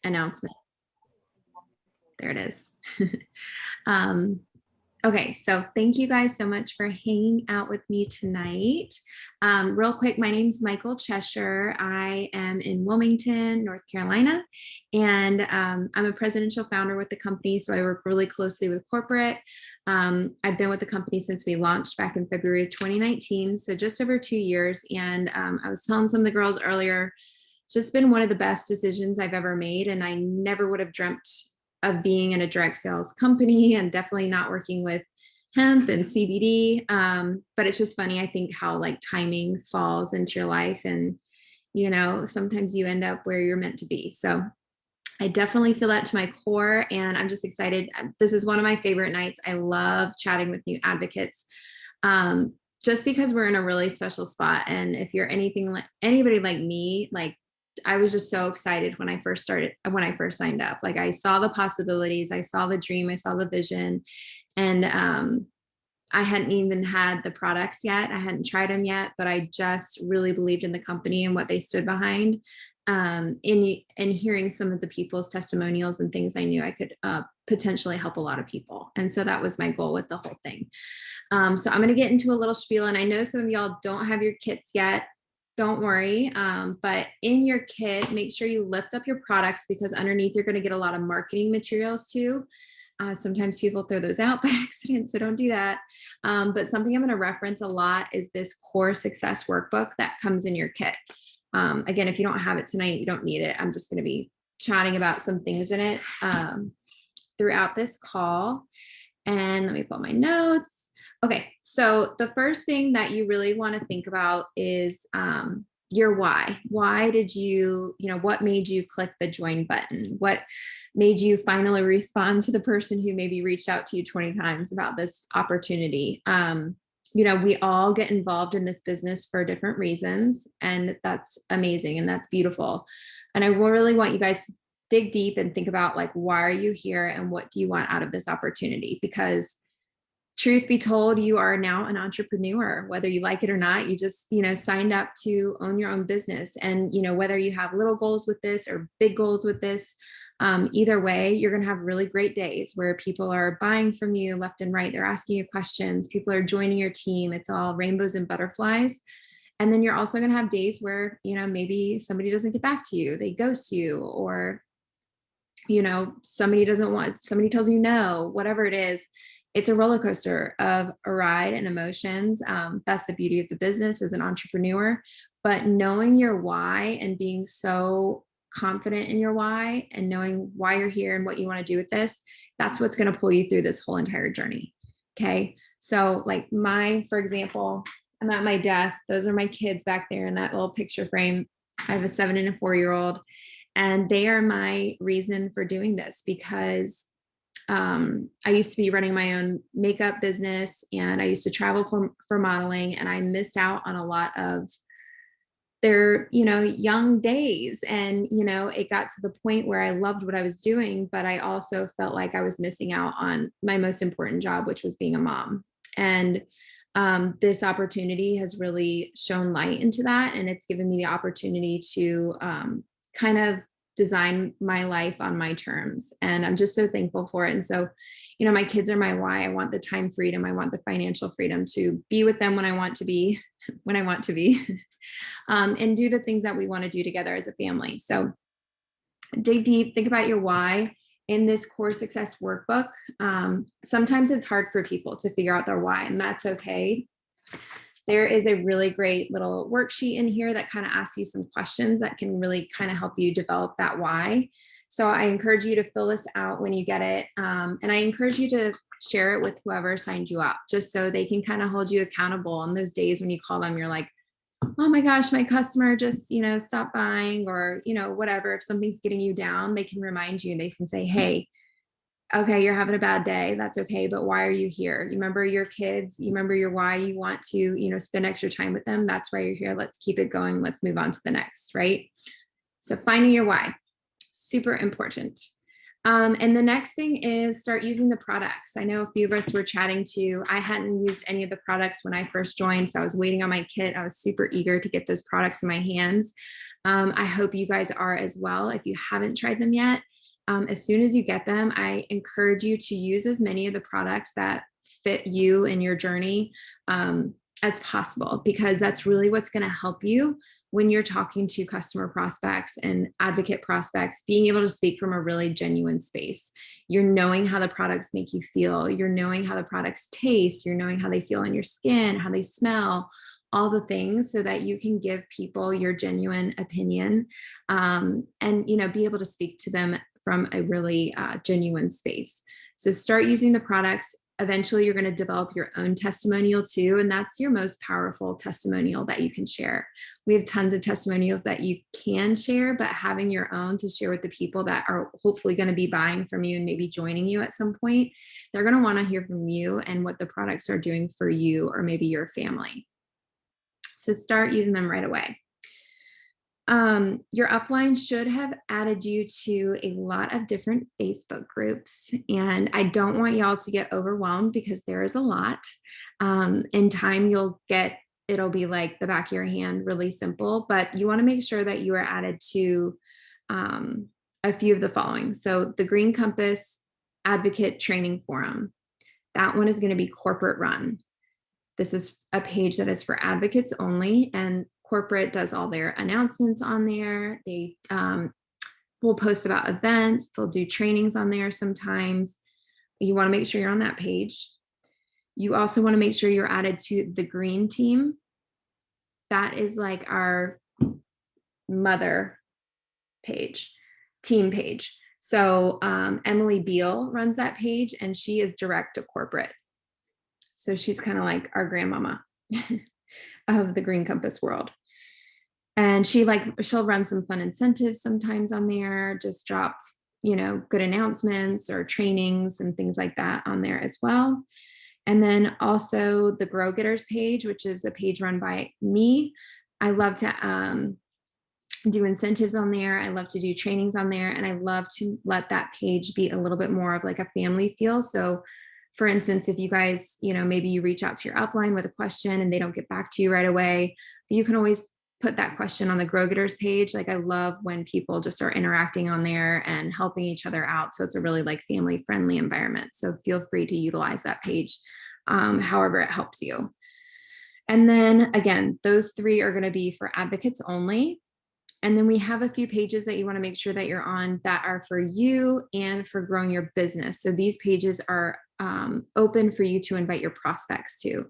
announcement. There it is. um, Okay, so thank you guys so much for hanging out with me tonight. Real quick, my name is Michael Cheshire. I am in Wilmington, North Carolina, and I'm a presidential founder with the company, so I work really closely with corporate. I've been with the company since we launched back in February of 2019, so just over 2 years. And I was telling some of the girls earlier, it's just been one of the best decisions I've ever made, and I never would have dreamt of being in a direct sales company, and definitely not working with hemp and CBD. But it's just funny, I think, how like timing falls into your life, and sometimes you end up where you're meant to be. So I definitely feel that to my core, and I'm just excited. This is one of my favorite nights. I love chatting with new advocates. Just because we're in a really special spot. And if you're anything like anybody like me, like I was just so excited when I first signed up. Like I saw the possibilities, I saw the dream, I saw the vision, and I hadn't even had the products yet. I hadn't tried them yet, but I just really believed in the company and what they stood behind. In hearing some of the people's testimonials and things, I knew I could potentially help a lot of people. And so that was my goal with the whole thing. So I'm going to get into a little spiel, and I know some of y'all don't have your kits yet. Don't worry. But in your kit, make sure you lift up your products, because underneath you're going to get a lot of marketing materials too. Sometimes people throw those out by accident, so don't do that. But something I'm going to reference a lot is this core success workbook that comes in your kit. Again, if you don't have it tonight, you don't need it. I'm just going to be chatting about some things in it throughout this call. And let me pull my notes. Okay, so the first thing that you really want to think about is your why. Why did what made you click the join button? What made you finally respond to the person who maybe reached out to you 20 times about this opportunity? We all get involved in this business for different reasons, and that's amazing and that's beautiful. And I really want you guys to dig deep and think about, like, why are you here and what do you want out of this opportunity? Because truth be told, you are now an entrepreneur, whether you like it or not. You just, signed up to own your own business. And, whether you have little goals with this or big goals with this, either way, you're going to have really great days where people are buying from you left and right. They're asking you questions. People are joining your team. It's all rainbows and butterflies. And then you're also going to have days where, maybe somebody doesn't get back to you. They ghost you, or, somebody tells you no, whatever it is. It's a roller coaster of a ride and emotions. That's the beauty of the business as an entrepreneur. But knowing your why and being so confident in your why and knowing why you're here and what you want to do with this, that's what's going to pull you through this whole entire journey. Okay. So like for example, I'm at my desk. Those are my kids back there in that little picture frame. I have a 7 and a 4-year-old, and they are my reason for doing this, because I used to be running my own makeup business, and I used to travel for modeling, and I missed out on a lot of their, young days. And, it got to the point where I loved what I was doing, but I also felt like I was missing out on my most important job, which was being a mom. And this opportunity has really shown light into that. And it's given me the opportunity to kind of design my life on my terms. And I'm just so thankful for it. And so, my kids are my why. I want the time freedom. I want the financial freedom to be with them when I want to be, and do the things that we want to do together as a family. So dig deep, think about your why in this core success workbook. Sometimes it's hard for people to figure out their why, and that's okay. There is a really great little worksheet in here that kind of asks you some questions that can really kind of help you develop that why. So I encourage you to fill this out when you get it. And I encourage you to share it with whoever signed you up, just so they can kind of hold you accountable on those days when you call them, you're like, oh my gosh, my customer just, stopped buying, or, whatever. If something's getting you down, they can remind you. They can say, hey, okay, you're having a bad day. That's okay. But why are you here? You remember your kids, you remember your why, you want to, spend extra time with them. That's why you're here. Let's keep it going. Let's move on to the next, right? So finding your why, super important. And the next thing is start using the products. I know a few of us were chatting too. I hadn't used any of the products when I first joined, so I was waiting on my kit. I was super eager to get those products in my hands. I hope you guys are as well. If you haven't tried them yet, as soon as you get them, I encourage you to use as many of the products that fit you and your journey as possible, because that's really what's going to help you when you're talking to customer prospects and advocate prospects, being able to speak from a really genuine space. You're knowing how the products make you feel. You're knowing how the products taste. You're knowing how they feel on your skin, how they smell, all the things, so that you can give people your genuine opinion, and, you know, be able to speak to them from a really genuine space. So start using the products. Eventually, you're going to develop your own testimonial too, and that's your most powerful testimonial that you can share. We have tons of testimonials that you can share, but having your own to share with the people that are hopefully going to be buying from you and maybe joining you at some point, they're going to want to hear from you and what the products are doing for you or maybe your family. So start using them right away. Your upline should have added you to a lot of different Facebook groups, and I don't want y'all to get overwhelmed because there is a lot. In time, it'll be like the back of your hand, really simple, but you want to make sure that you are added to a few of the following. So the Green Compass Advocate Training Forum, that one is going to be corporate run. This is a page that is for advocates only, and corporate does all their announcements on there. They will post about events. They'll do trainings on there sometimes. You want to make sure you're on that page. You also want to make sure you're added to the Green Team. That is like our mother page, team page. So Emily Beal runs that page, and she is direct to corporate. So she's kind of like our grandmama of the Green Compass world. And she'll run some fun incentives sometimes on there, just drop, you know, good announcements or trainings and things like that on there as well. And then also the Grow Getters page, which is a page run by me. I love to do incentives on there. I love to do trainings on there. And I love to let that page be a little bit more of like a family feel. So for instance, if you guys, you know, maybe you reach out to your upline with a question and they don't get back to you right away, you can always put that question on the Grow Getters page. Like I love when people just are interacting on there and helping each other out. So it's a really like family friendly environment. So feel free to utilize that page however it helps you. And then again, those three are going to be for advocates only. And then we have a few pages that you want to make sure that you're on that are for you and for growing your business. So these pages are open for you to invite your prospects to,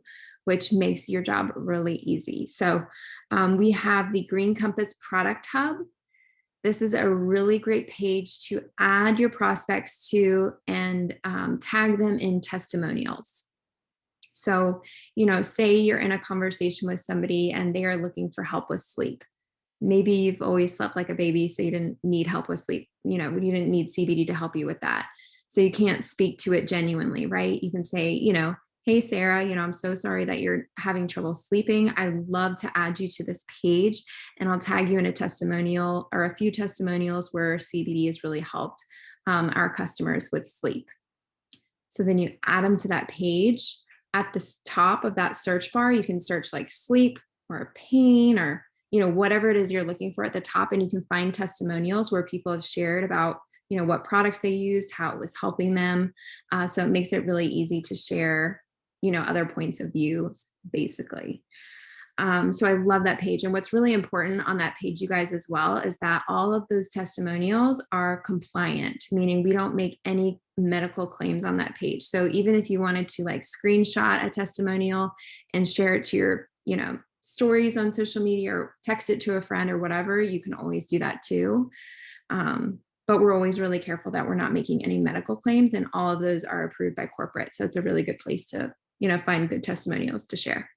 which makes your job really easy. So we have the Green Compass Product Hub. This is a really great page to add your prospects to and tag them in testimonials. So, you know, say you're in a conversation with somebody and they are looking for help with sleep. Maybe you've always slept like a baby, so you didn't need help with sleep. You know, you didn't need CBD to help you with that. So you can't speak to it genuinely, right? You can say, you know, hey, Sarah, you know, I'm so sorry that you're having trouble sleeping. I'd love to add you to this page, and I'll tag you in a testimonial or a few testimonials where CBD has really helped our customers with sleep. So then you add them to that page. At the top of that search bar, you can search like sleep or pain or, you know, whatever it is you're looking for at the top, and you can find testimonials where people have shared about, you know, what products they used, how it was helping them. So it makes it really easy to share, you know, other points of view, basically. So I love that page. And what's really important on that page, you guys, as well, is that all of those testimonials are compliant, meaning we don't make any medical claims on that page. So even if you wanted to like screenshot a testimonial and share it to your, you know, stories on social media or text it to a friend or whatever, you can always do that too. But we're always really careful that we're not making any medical claims, and all of those are approved by corporate. So it's a really good place to, you know, find good testimonials to share.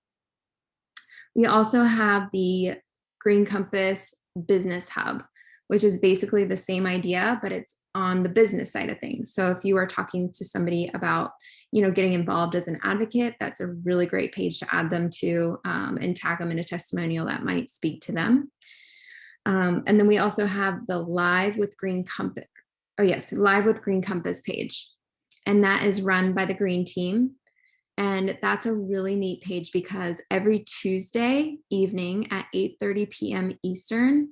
We also have the Green Compass Business Hub, which is basically the same idea, but it's on the business side of things. So if you are talking to somebody about, you know, getting involved as an advocate, that's a really great page to add them to and tag them in a testimonial that might speak to them. And then we also have the Live with Green Compass. oh yes, Live with Green Compass page. And that is run by the green team. And that's a really neat page because every Tuesday evening at 8:30 p.m. Eastern,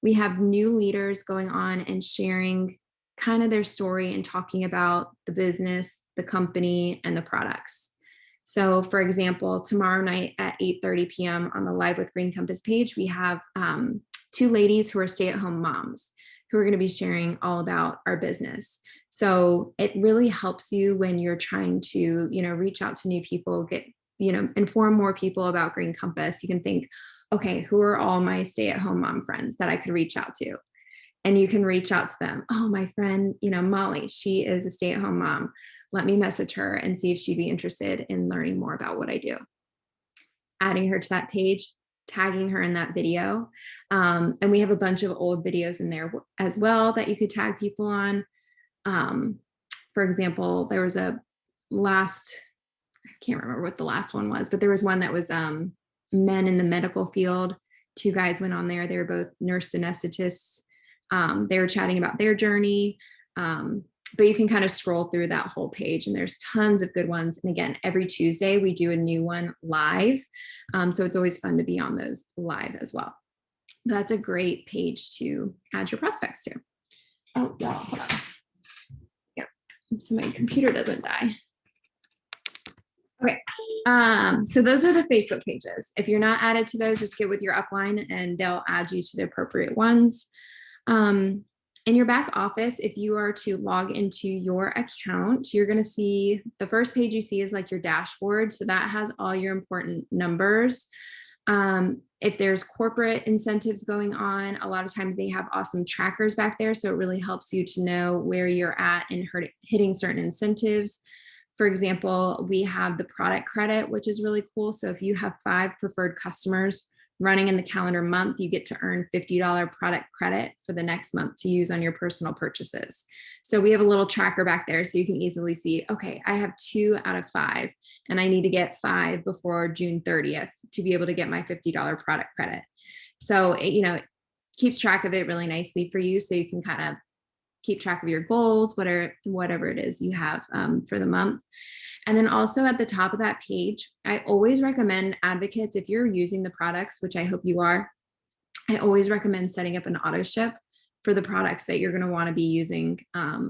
we have new leaders going on and sharing kind of their story and talking about the business, the company, and the products. So for example, tomorrow night at 8:30 p.m. on the Live with Green Compass page, we have two ladies who are stay-at-home moms who are going to be sharing all about our business. So it really helps you when you're trying to, reach out to new people, get, inform more people about Green Compass. You can think, okay, who are all my stay-at-home mom friends that I could reach out to? And you can reach out to them. Oh, my friend, Molly, she is a stay-at-home mom. Let me message her and see if she'd be interested in learning more about what I do. Adding her to that page, tagging her in that video. And we have a bunch of old videos in there as well that you could tag people on. For example, there was I can't remember what the last one was, but there was one that was men in the medical field. Two guys went on there. They were both nurse anesthetists. They were chatting about their journey. But you can kind of scroll through that whole page and there's tons of good ones. And again, every Tuesday we do a new one live. So it's always fun to be on those live as well. That's a great page to add your prospects to. Oh, yeah, hold on. Yeah, so my computer doesn't die. Okay, so those are the Facebook pages. If you're not added to those, just get with your upline and they'll add you to the appropriate ones. In your back office, if you are to log into your account, you're going to see the first page you see is like your dashboard. So that has all your important numbers. If there's corporate incentives going on, a lot of times they have awesome trackers back there. So it really helps you to know where you're at and hitting certain incentives. For example, we have the product credit, which is really cool. So if you have 5 preferred customers running in the calendar month, you get to earn $50 product credit for the next month to use on your personal purchases. So we have a little tracker back there so you can easily see, okay, I have 2 out of 5 and I need to get 5 before June 30th to be able to get my $50 product credit. So it keeps track of it really nicely for you so you can kind of keep track of your goals, whatever it is you have for the month. And then also at the top of that page, I always recommend advocates, if you're using the products, which I hope you are, I always recommend setting up an auto ship for the products that you're going to want to be using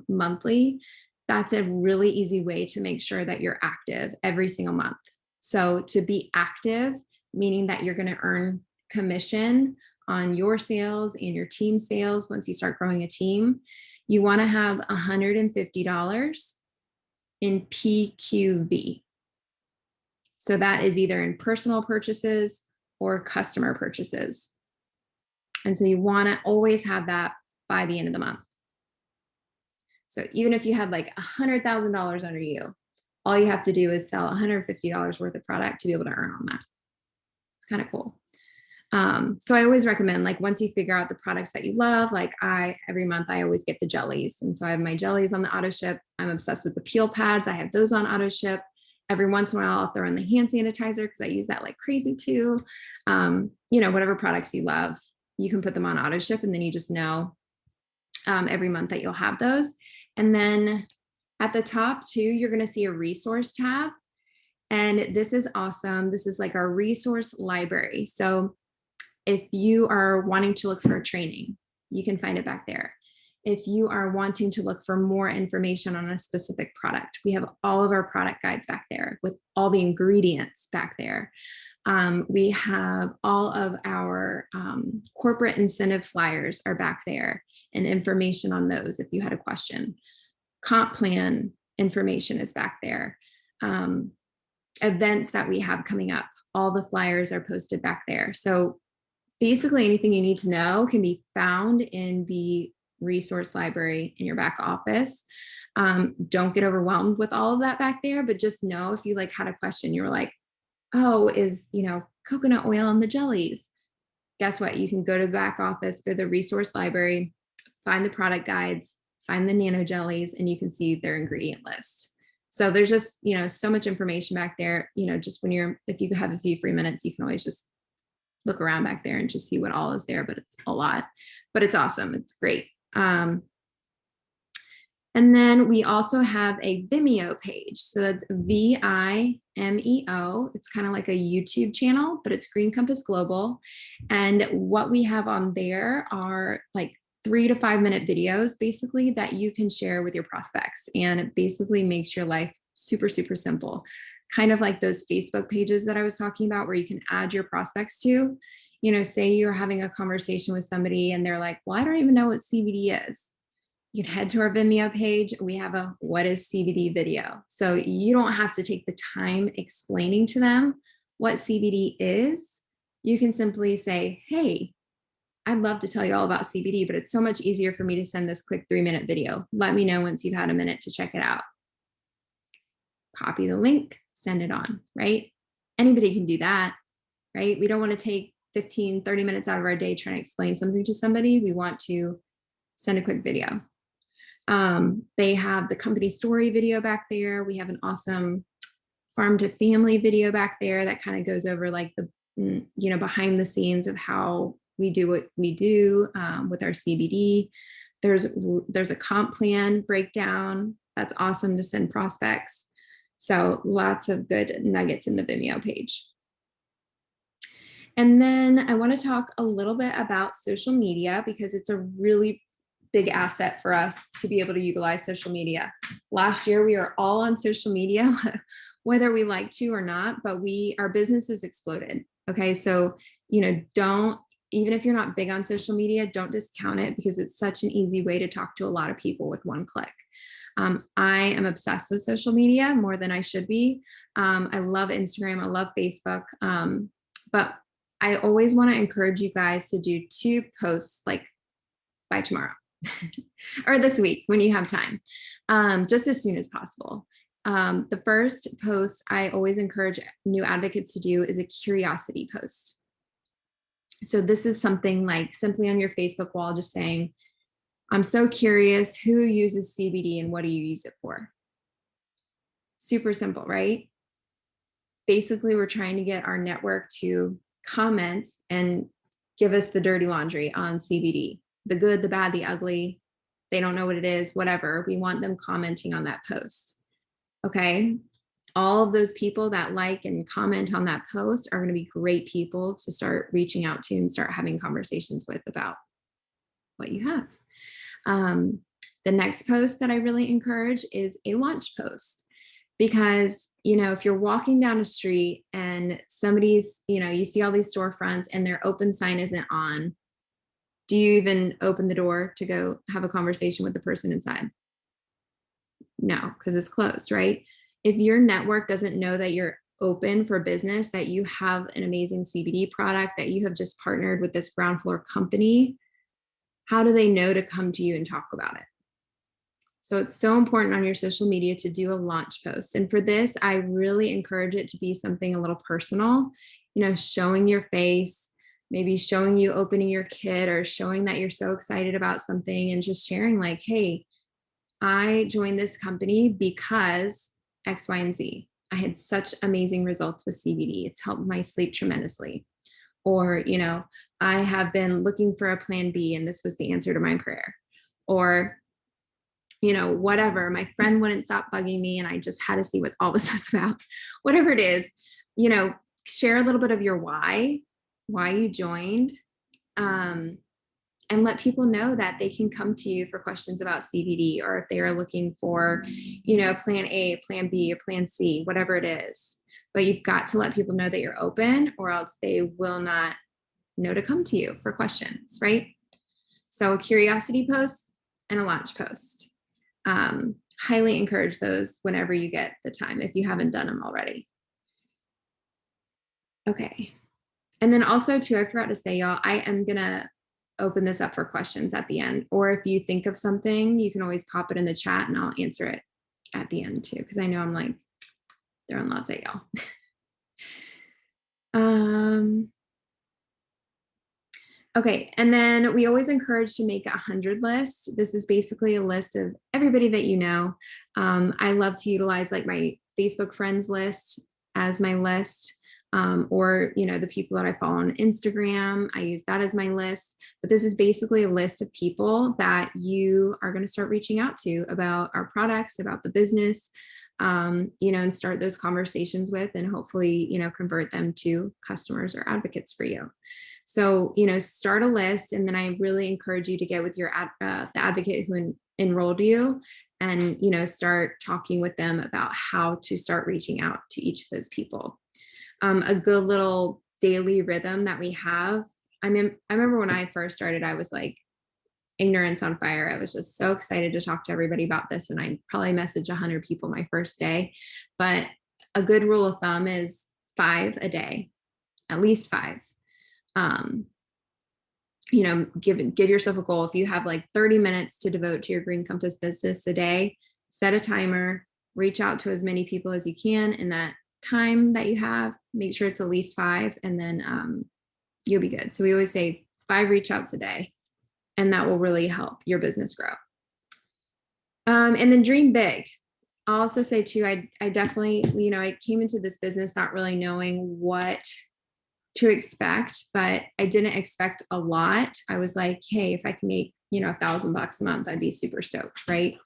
monthly. That's a really easy way to make sure that you're active every single month. So to be active, meaning that you're going to earn commission on your sales and your team sales once you start growing a team, you want to have $150 in PQV. So that is either in personal purchases or customer purchases. And so you want to always have that by the end of the month. So even if you had like $100,000 under you, all you have to do is sell $150 worth of product to be able to earn on that. It's kind of cool. So I always recommend, like, once you figure out the products that you love, like every month I always get the jellies. And so I have my jellies on the auto ship. I'm obsessed with the peel pads. I have those on auto ship. Every once in a while I'll throw in the hand sanitizer because I use that like crazy too. Whatever products you love, you can put them on auto ship and then you just know every month that you'll have those. And then at the top too, you're going to see a resource tab. And this is awesome. This is like our resource library. So if you are wanting to look for a training, you can find it back there. If you are wanting to look for more information on a specific product, we have all of our product guides back there with all the ingredients back there. We have all of our corporate incentive flyers are back there and information on those if you had a question. Comp plan information is back there. Events that we have coming up, all the flyers are posted back there. So basically anything you need to know can be found in the resource library in your back office. Don't get overwhelmed with all of that back there, but just know if you like had a question, you were like, oh, is, coconut oil on the jellies? Guess what? You can go to the back office, go to the resource library, find the product guides, find the nano jellies, and you can see their ingredient list. So there's just, so much information back there, just if you have a few free minutes, you can always just look around back there and just see what all is there, but it's a lot, but it's awesome. It's great. And then we also have a Vimeo page. So that's Vimeo. It's kind of like a YouTube channel, but it's Green Compass Global. And what we have on there are like 3 to 5 minute videos basically that you can share with your prospects. And it basically makes your life super, super simple. Kind of like those Facebook pages that I was talking about where you can add your prospects to. You know, say you're having a conversation with somebody and they're like, well, I don't even know what CBD is. You can head to our Vimeo page. We have a what is CBD video. So you don't have to take the time explaining to them what CBD is. You can simply say, hey, I'd love to tell you all about CBD, but it's so much easier for me to send this quick 3-minute video. Let me know once you've had a minute to check it out. Copy the link, send it on, right? Anybody can do that, right? We don't want to take 15, 30 minutes out of our day trying to explain something to somebody. We want to send a quick video. They have the company story video back there. We have an awesome farm to family video back there that kind of goes over like the, you know, behind the scenes of how we do what we do with our CBD. There's a comp plan breakdown. That's awesome to send prospects. So lots of good nuggets in the Vimeo page. And then I want to talk a little bit about social media because it's a really big asset for us to be able to utilize social media. Last year, we were all on social media, whether we like to or not, but our business has exploded. Okay. So, you know, even if you're not big on social media, don't discount it because it's such an easy way to talk to a lot of people with one click. I am obsessed with social media more than I should be. I love Instagram. I love Facebook. But I always want to encourage you guys to do 2 posts like by tomorrow or this week when you have time, just as soon as possible. The first post I always encourage new advocates to do is a curiosity post. So this is something like simply on your Facebook wall, just saying, I'm so curious, who uses CBD and what do you use it for? Super simple, right? Basically, we're trying to get our network to comment and give us the dirty laundry on CBD, the good, the bad, the ugly. They don't know what it is, whatever. We want them commenting on that post. Okay. All of those people that like and comment on that post are going to be great people to start reaching out to and start having conversations with about what you have. The next post that I really encourage is a launch post. Because, you know, if you're walking down a street and somebody's, you know, you see all these storefronts and their open sign isn't on, do you even open the door to go have a conversation with the person inside? No, because it's closed, right? If your network doesn't know that you're open for business, that you have an amazing CBD product, that you have just partnered with this ground floor company, how do they know to come to you and talk about it? So it's so important on your social media to do a launch post. And for this, I really encourage it to be something a little personal, you know, showing your face, maybe showing you opening your kit or showing that you're so excited about something and just sharing like, hey, I joined this company because X, Y, and Z. I had such amazing results with CBD. It's helped my sleep tremendously. Or, you know, I have been looking for a plan B and this was the answer to my prayer. Or, you know, whatever, my friend wouldn't stop bugging me and I just had to see what all this was about. Whatever it is, you know, share a little bit of your why you joined, and let people know that they can come to you for questions about CBD, or if they are looking for, you know, plan A, plan B, or plan C, whatever it is. But you've got to let people know that you're open, or else they will not know to come to you for questions, right? So a curiosity post and a launch post. Highly encourage those whenever you get the time, if you haven't done them already. Okay. And then also too, I forgot to say, y'all, I am going to open this up for questions at the end, or if you think of something, you can always pop it in the chat and I'll answer it at the end too. Cause I know I'm like throwing lots at y'all. Okay, and then we always encourage to make a 100 list. This is basically a list of everybody that you know. I love to utilize like my Facebook friends list as my list. or, the people that I follow on Instagram, I use that as my list. But this is basically a list of people that you are going to start reaching out to about our products, about the business, and start those conversations with, and hopefully, convert them to customers or advocates for you. So, start a list, and then I really encourage you to get with your the advocate who enrolled you, and, start talking with them about how to start reaching out to each of those people. A good little daily rhythm that we have. I remember when I first started, I was like ignorance on fire. I was just so excited to talk to everybody about this. And I probably messaged 100 people my first day. But a good rule of thumb is 5 a day, at least 5. Give yourself a goal. If you have like 30 minutes to devote to your Green Compass business a day, set a timer, reach out to as many people as you can in that time that you have. Make sure it's at least 5, and then you'll be good. So we always say 5 reach outs a day, and that will really help your business grow. And then dream big. I'll also say too, I definitely, I came into this business not really knowing what to expect, but I didn't expect a lot. I was like, hey, if I can make, $1,000 a month, I'd be super stoked. Right.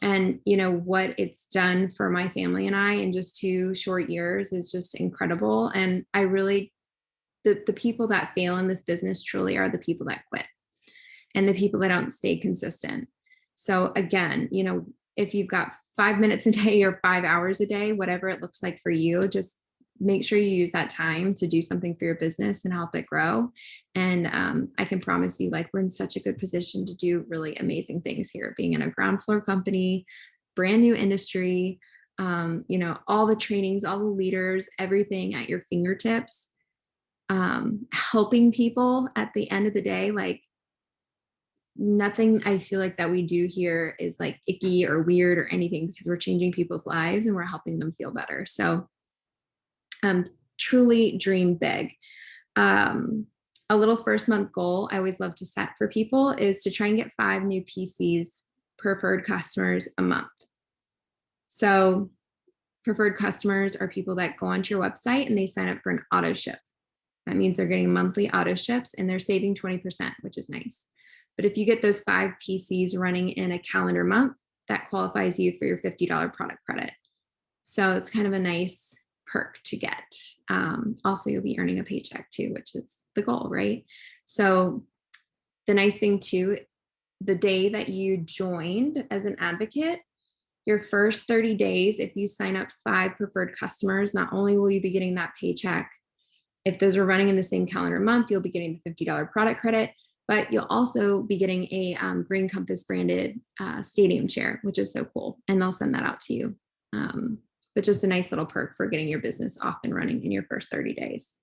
And what it's done for my family and I in just 2 short years is just incredible. And I really, the people that fail in this business truly are the people that quit, and the people that don't stay consistent. So again, if you've got 5 minutes a day or 5 hours a day, whatever it looks like for you, just make sure you use that time to do something for your business and help it grow. And I can promise you, like, we're in such a good position to do really amazing things here, being in a ground floor company, brand new industry, all the trainings, all the leaders, everything at your fingertips, helping people at the end of the day. Like, nothing I feel like that we do here is like icky or weird or anything, because we're changing people's lives and we're helping them feel better. So truly dream big. A little first month goal I always love to set for people is to try and get 5 new PCs, preferred customers, a month. So preferred customers are people that go onto your website and they sign up for an auto ship. That means they're getting monthly auto ships and they're saving 20%, which is nice. But if you get those 5 PCs running in a calendar month, that qualifies you for your $50 product credit. So it's kind of a nice perk to get. Also, you'll be earning a paycheck too, which is the goal, right? So the nice thing too, the day that you joined as an advocate, your first 30 days, if you sign up 5 preferred customers, not only will you be getting that paycheck, if those are running in the same calendar month, you'll be getting the $50 product credit, but you'll also be getting a Green Compass branded stadium chair, which is so cool. And they'll send that out to you. But just a nice little perk for getting your business off and running in your first 30 days.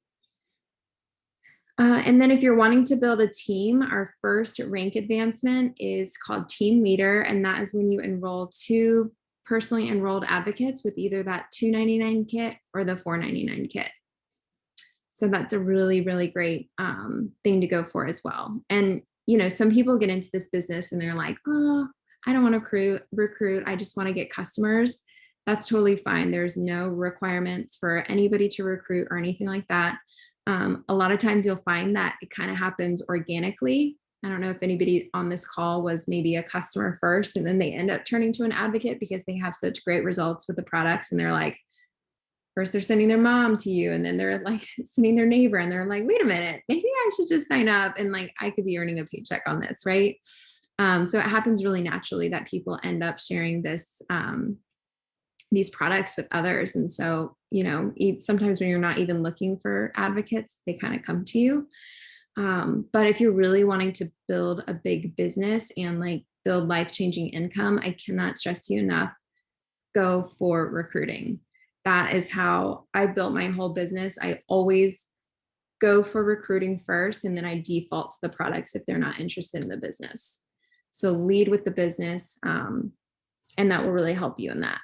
And then if you're wanting to build a team, our first rank advancement is called Team Leader. And that is when you enroll 2 personally enrolled advocates with either that $299 kit or the $499 kit. So that's a really, really great thing to go for as well. And, some people get into this business and they're like, oh, I don't want to recruit. I just want to get customers. That's totally fine. There's no requirements for anybody to recruit or anything like that. A lot of times you'll find that it kind of happens organically. I don't know if anybody on this call was maybe a customer first, and then they end up turning to an advocate because they have such great results with the products. And they're like, first they're sending their mom to you, and then they're like sending their neighbor, and they're like, wait a minute, maybe I should just sign up and like, I could be earning a paycheck on this, right? So it happens really naturally that people end up sharing these products with others. And so, sometimes when you're not even looking for advocates, they kind of come to you. But if you're really wanting to build a big business and like build life-changing income, I cannot stress to you enough, go for recruiting. That is how I built my whole business. I always go for recruiting first, and then I default to the products if they're not interested in the business. So lead with the business, and that will really help you in that.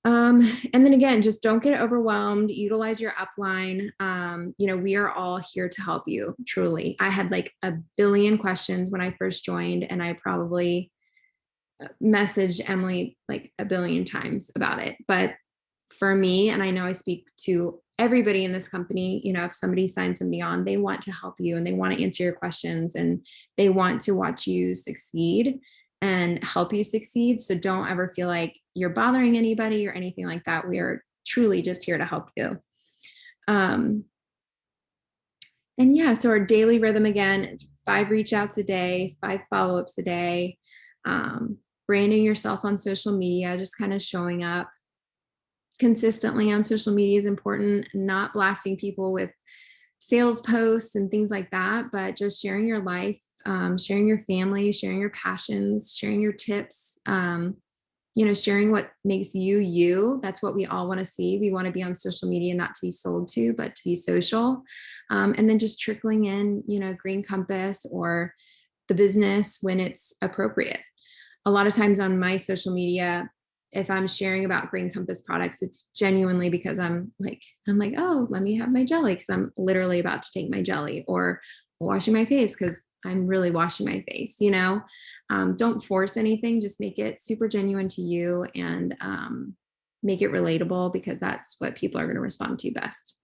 And then again, just don't get overwhelmed, utilize your upline. We are all here to help you. Truly. I had like a billion questions when I first joined, and I probably messaged Emily like a billion times about it, but for me, and I know I speak to everybody in this company, you know, if somebody signs somebody on, they want to help you and they want to answer your questions and they want to watch you succeed and help you succeed. So don't ever feel like you're bothering anybody or anything like that. We are truly just here to help you. And yeah, so our daily rhythm again, it's 5 reach outs a day, 5 follow-ups a day, branding yourself on social media, just kind of showing up consistently on social media is important, not blasting people with sales posts and things like that, but just sharing your life, sharing your family, sharing your passions, sharing your tips, you know, sharing what makes you, you. That's what we all want to see. We want to be on social media, not to be sold to, but to be social. And then just trickling in, you know, Green Compass or the business when it's appropriate. A lot of times on my social media, if I'm sharing about Green Compass products, it's genuinely because I'm like, oh, let me have my jelly because I'm literally about to take my jelly, or washing my face because I'm really washing my face, you know. Don't force anything, just make it super genuine to you and make it relatable, because that's what people are going to respond to best.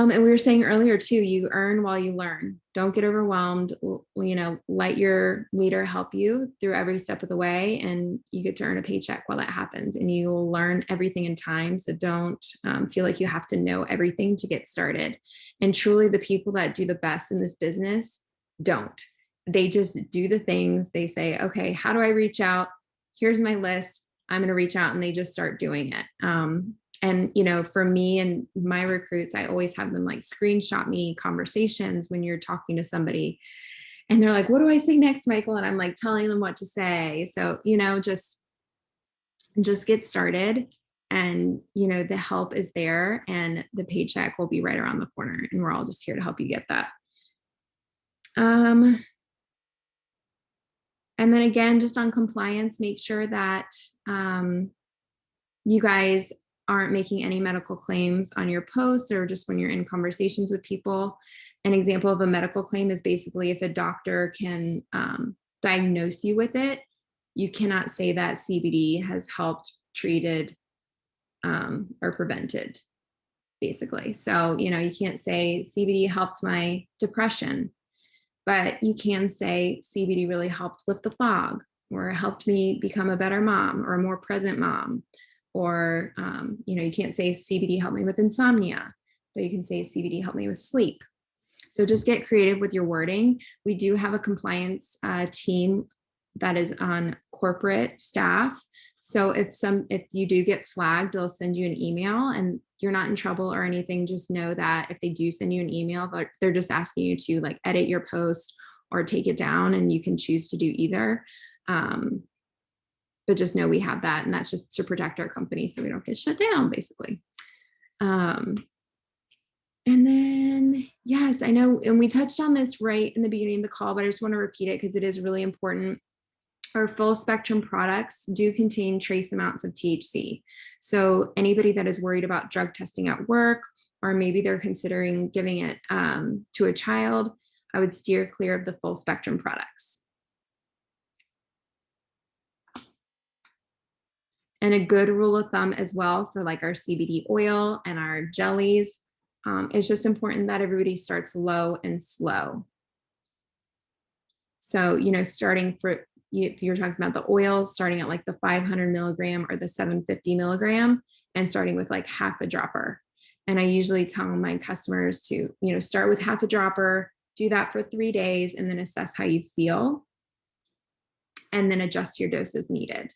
And we were saying earlier too, you earn while you learn. Don't get overwhelmed. You know, let your leader help you through every step of the way, and you get to earn a paycheck while that happens. And you'll learn everything in time. So don't feel like you have to know everything to get started. And truly, the people that do the best in this business don't. They just do the things. They say, okay, how do I reach out? Here's my list. I'm going to reach out, and they just start doing it. And, you know, for me and my recruits, I always have them like screenshot me conversations when you're talking to somebody and they're like, what do I say next, Michael? And I'm like telling them what to say. So, you know, just get started, and, you know, the help is there and the paycheck will be right around the corner, and we're all just here to help you get that. And then again, just on compliance, make sure that you guys aren't making any medical claims on your posts or just when you're in conversations with people. An example of a medical claim is basically if a doctor can diagnose you with it, you cannot say that CBD has helped, treated, or prevented, basically. So, you know, you can't say CBD helped my depression, but you can say CBD really helped lift the fog, or helped me become a better mom or a more present mom. Or, you know, you can't say CBD helped me with insomnia, but you can say CBD helped me with sleep. So just get creative with your wording. We do have a compliance team that is on corporate staff. So if you do get flagged, they'll send you an email, and you're not in trouble or anything. Just know that if they do send you an email, they're just asking you to like edit your post or take it down, and you can choose to do either. But just know we have that, and that's just to protect our company so we don't get shut down, basically. And then, yes, I know, and we touched on this right in the beginning of the call, but I just want to repeat it because it is really important. Our full spectrum products do contain trace amounts of THC. So anybody that is worried about drug testing at work, or maybe they're considering giving it to a child, I would steer clear of the full spectrum products. And a good rule of thumb as well for like our CBD oil and our jellies, it's just important that everybody starts low and slow. So, you know, starting for, if you're talking about the oil, starting at like the 500 milligram or the 750 milligram, and starting with like half a dropper. And I usually tell my customers to, you know, start with half a dropper, do that for 3 days, and then assess how you feel, and then adjust your dose as needed.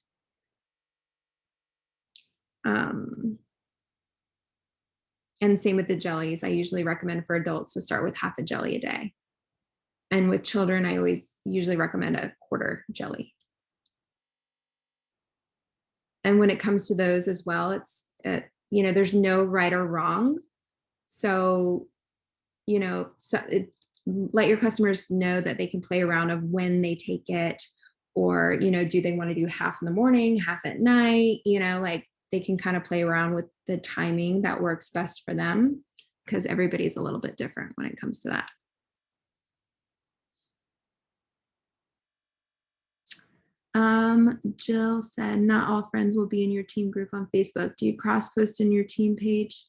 And same with the jellies. I usually recommend for adults to start with half a jelly a day. And with children, I always usually recommend a quarter jelly. And when it comes to those as well, it's, you know, there's no right or wrong. So, you know, let your customers know that they can play around of when they take it, or, you know, do they want to do half in the morning, half at night, you know, like they can kind of play around with the timing that works best for them, because everybody's a little bit different when it comes to that. Jill said, not all friends will be in your team group on Facebook. Do you cross post in your team page?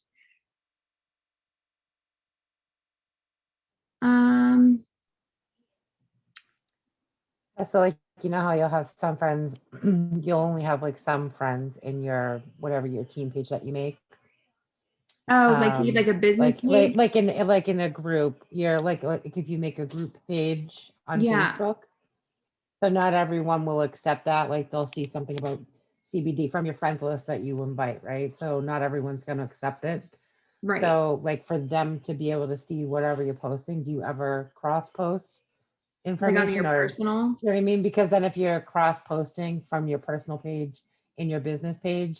So like, you know how you'll have some friends, you'll only have like some friends in your, whatever your team page that you make. Oh, like a business page? Like in a group, you're like if you make a group page on Yeah, Facebook, so not everyone will accept that. Like they'll see something about CBD from your friends list that you invite, right? So not everyone's going to accept it. right. So like for them to be able to see whatever you're posting, do you ever cross post Like on information, your or personal? you know what I mean? Because then if you're cross posting from your personal page in your business page,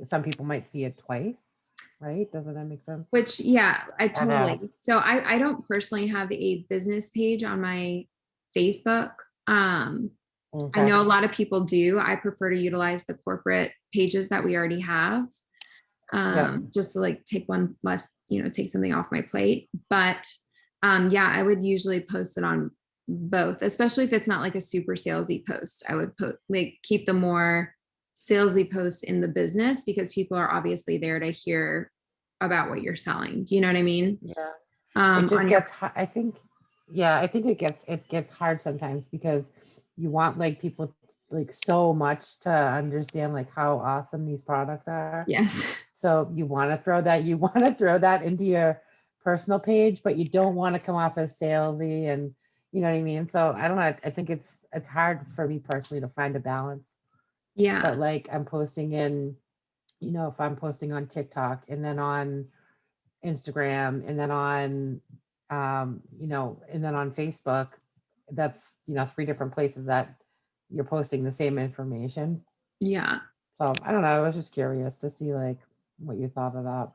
some people might see it twice, right? Doesn't that make sense? Which, yeah, I I know. totally. So I don't personally have a business page on my Facebook. I Okay. know a lot of people do. I prefer to utilize the corporate pages that we already have, Yep. just to like take one less, take something off my plate. But yeah, I would usually post it on both, especially if it's not like a super salesy post. I would put like keep the more salesy posts in the business because people are obviously there to hear about what you're selling. Do you know what I mean? Yeah. It just On your gets, I think, yeah, I think it gets hard sometimes because you want like people like so much to understand like how awesome these products are. yes. So you want to throw that into your personal page, but you don't want to come off as salesy, and you know what I mean? So I don't know. I think it's hard for me personally to find a balance. Yeah. But like I'm posting in, if I'm posting on TikTok and then on Instagram and then on and then on Facebook, that's three different places that you're posting the same information. Yeah. So I don't know. I was just curious to see like what you thought of that,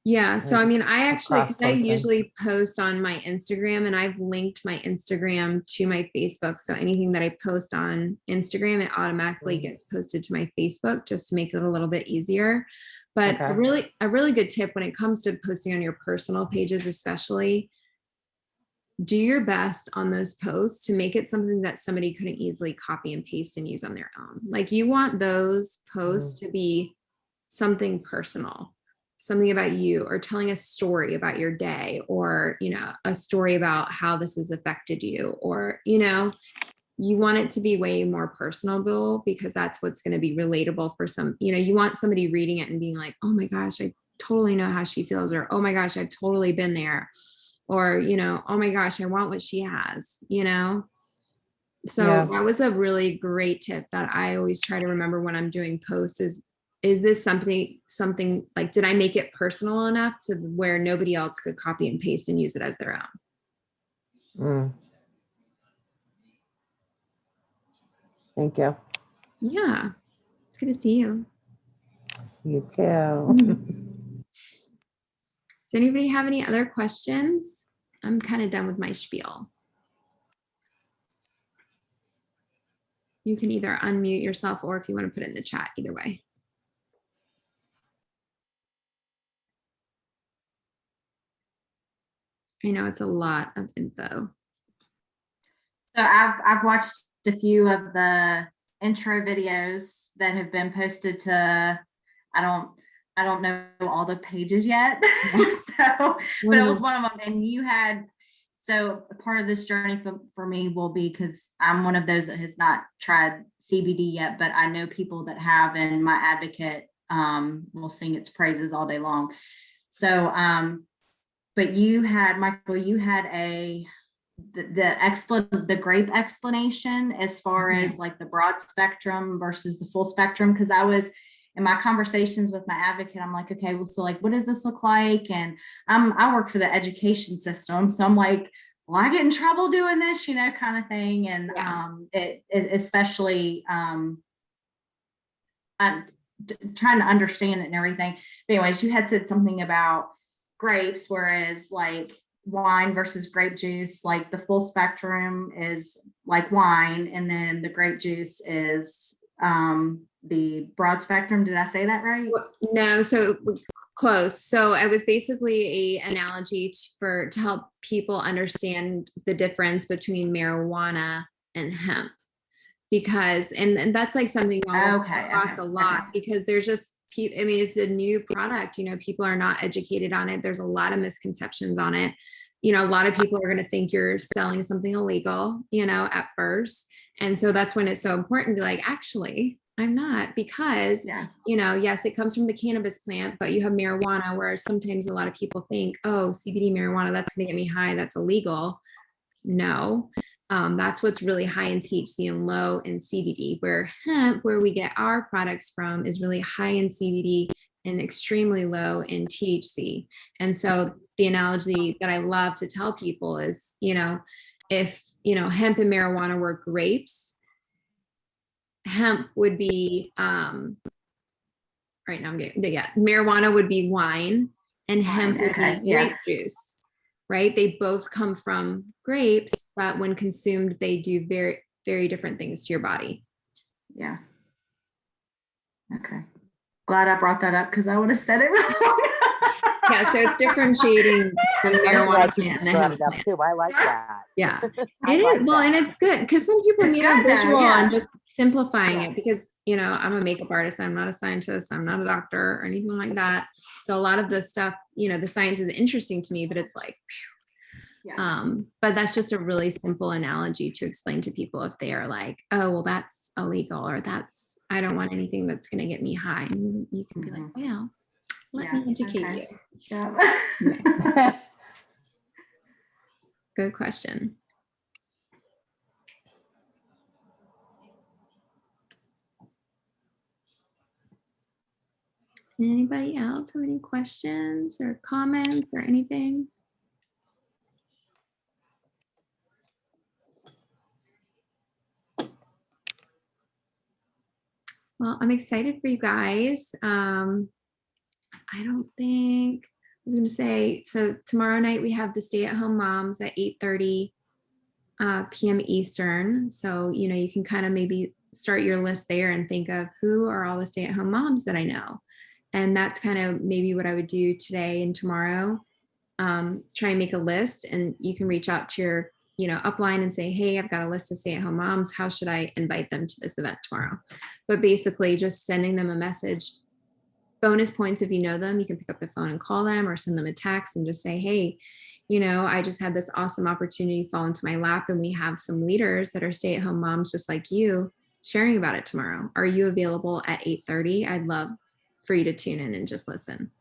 Yeah. So, like I mean, I actually, cross because I posting. usually post on my Instagram and I've linked my Instagram to my Facebook. So anything that I post on Instagram, it automatically Mm, gets posted to my Facebook just to make it a little bit easier. But okay. a really good tip when it comes to posting on your personal pages, especially, do your best on those posts to make it something that somebody couldn't easily copy and paste and use on their own. Like you want those Mm, posts to be something personal, something about you, or telling a story about your day, or, a story about how this has affected you, or, you want it to be way more personable because that's what's going to be relatable for some, you want somebody reading it and being like, oh my gosh, I totally know how she feels, or oh my gosh, I've totally been there, or oh my gosh, I want what she has. So yeah. that was a really great tip that I always try to remember when I'm doing posts is this something like, did I make it personal enough to where nobody else could copy and paste and use it as their own? Mm, thank you. Yeah, it's good to see you. You too. Does anybody have any other questions? I'm kind of done with my spiel. You can either unmute yourself or if you want to put it in the chat, either way. I know it's a lot of info. So I've watched a few of the intro videos that have been posted to, I don't know all the pages yet. So, but it was one of them. And you had, so part of this journey for me will be, because I'm one of those that has not tried CBD yet, but I know people that have, and my advocate will sing its praises all day long. So, but you had, Michael, you had the grape explanation as far as like the broad spectrum versus the full spectrum, because I was in my conversations with my advocate, I'm like, okay, well, so like what does this look like? And I work for the education system, so I'm like, well, I get in trouble doing this, kind of thing. And it especially I'm trying to understand it and everything. But anyways, you had said something about grapes, whereas like wine versus grape juice, like the full spectrum is like wine, and then the grape juice is the broad spectrum. Did I say that right? No, so close. So I was basically a analogy to help people understand the difference between marijuana and hemp. because, and that's like something I'll Okay, across okay, a lot, okay. because there's just, I mean, it's a new product, people are not educated on it. There's a lot of misconceptions on it. A lot of people are going to think you're selling something illegal, at first. And so that's when it's so important to be like, actually, I'm not, because, Yeah. yes, it comes from the cannabis plant, but you have marijuana, where sometimes a lot of people think, oh, CBD marijuana, that's going to get me high, that's illegal. No, that's what's really high in THC and low in CBD, where hemp, where we get our products from, is really high in CBD and extremely low in THC. And so the analogy that I love to tell people is, if, hemp and marijuana were grapes, hemp would be, right now I'm getting, yeah, marijuana would be wine, and hemp would Okay, be grape juice, right? They both come from grapes, but when consumed, they do very, very different things to your body. Yeah. Okay. Glad I brought that up, because I would have said it wrong. Yeah, so it's differentiating from the I'm marijuana glad you plant and the brought hemp it up plant. too. I like that. Yeah, I it like is. Well, and that. it's good because some people It's need good a though, visual yeah. and just simplifying Yeah. it, because, I'm a makeup artist. I'm not a scientist. I'm not a doctor or anything like that. So a lot of the stuff, the science is interesting to me, but it's like, Yeah. but that's just a really simple analogy to explain to people if they are like, oh, well, that's illegal, or I don't want anything that's going to get me high. And you can be like, well, let me educate okay. you. Yeah. Yeah. Good question. Anybody else have any questions or comments or anything? Well, I'm excited for you guys. I don't think, I was going to say, so tomorrow night we have the stay-at-home moms at 8:30 p.m. Eastern. So, you can kind of maybe start your list there and think of who are all the stay-at-home moms that I know. And that's kind of maybe what I would do today and tomorrow. Try and make a list, and you can reach out to your, upline and say, hey, I've got a list of stay-at-home moms. How should I invite them to this event tomorrow? But basically just sending them a message. Bonus points if you know them, you can pick up the phone and call them, or send them a text and just say, hey, I just had this awesome opportunity fall into my lap, and we have some leaders that are stay-at-home moms just like you sharing about it tomorrow. Are you available at 8:30? I'd love for you to tune in and just listen.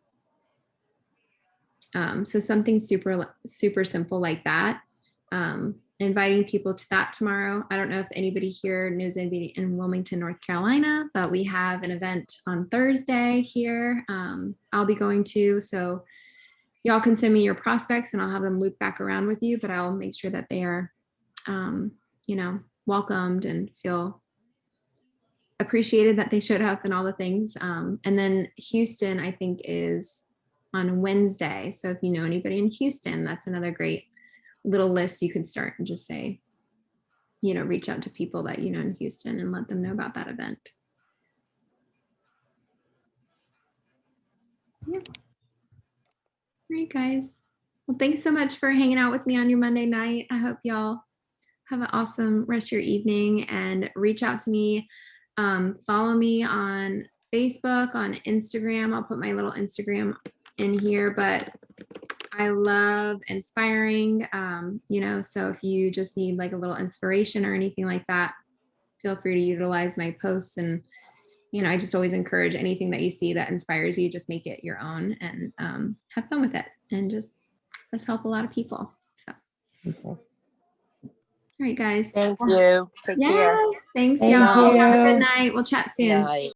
So something super, super simple like that. Inviting people to that tomorrow. I don't know if anybody here knows anybody in Wilmington, North Carolina, but we have an event on Thursday here. I'll be going to, so y'all can send me your prospects and I'll have them loop back around with you, but I'll make sure that they are, welcomed and feel appreciated that they showed up and all the things. And then Houston, I think, is on Wednesday. So if you know anybody in Houston, that's another great little list you could start and just say, reach out to people that you know in Houston and let them know about that event. Yeah. All right, guys. Well, thanks so much for hanging out with me on your Monday night. I hope y'all have an awesome rest of your evening, and reach out to me. Follow me on Facebook, on Instagram. I'll put my little Instagram in here, but I love inspiring, so if you just need like a little inspiration or anything like that, feel free to utilize my posts. And, I just always encourage anything that you see that inspires you, just make it your own and have fun with it. And just, let's help a lot of people. So, all right, guys. Thank you. Take care. Yes, thanks, Thank y'all. Have a good you. night. We'll chat soon. Night.